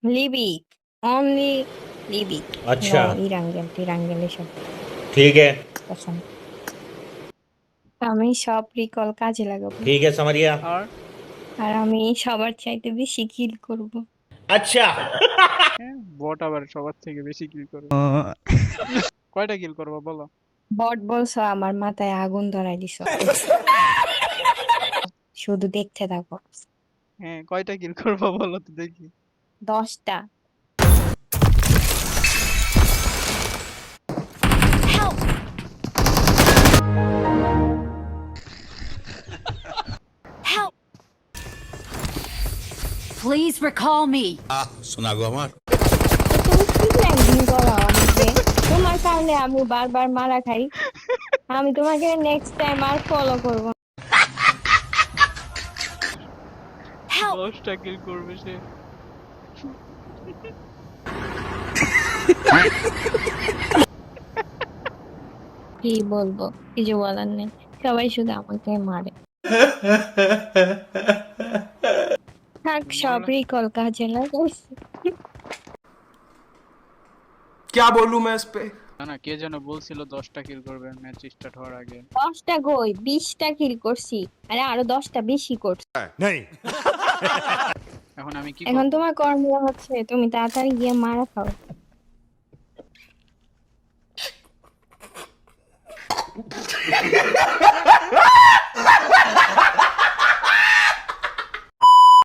Liebig only Liebig no अच्छा Erangel টিরাঙ্গেল এসব ठीक है পছন্দ আমি সব রিকল কাজে লাগাবো ठीक है समझ गया আর আর আমি সবার চাইতে বেশি কিল করব अच्छा হ্যাঁ বট আবার সবার থেকে বেশি কিল করবে। কয়টা কিল করবো বলো? বট বলছো আমার মাথায় আগুন ধরাই দিছো শুধু দেখতে থাকো হ্যাঁ কয়টা কিল করবো বলো তো দেখি। 10টা Help! Please recall me. শোনা গো আমার তুমি কি প্ল্যানিং করো আমাকে তোমার কারণে আমি বারবার মারা খাই আমি তোমাকে নেক্সট টাইম আর ফলো করব 10টা কিল করবে সে। কি বলবো কিছু বলার নেই সবাই শুধু আমাকে মারে থাক সব রিকল কাজে লাগাইছি क्या बोलूं मैं इस पे না না কে যেন বলছিল 10টা কিল করবে ম্যাচ স্টার্ট হওয়ার আগে। 10টা কই 20টা কিল করছি আরে আরো 10টা বেশি করছি এখন আমি কি এখন করব? তোমার করণীয় হচ্ছে তুমি তাড়াতাড়ি গিয়ে মারা খাও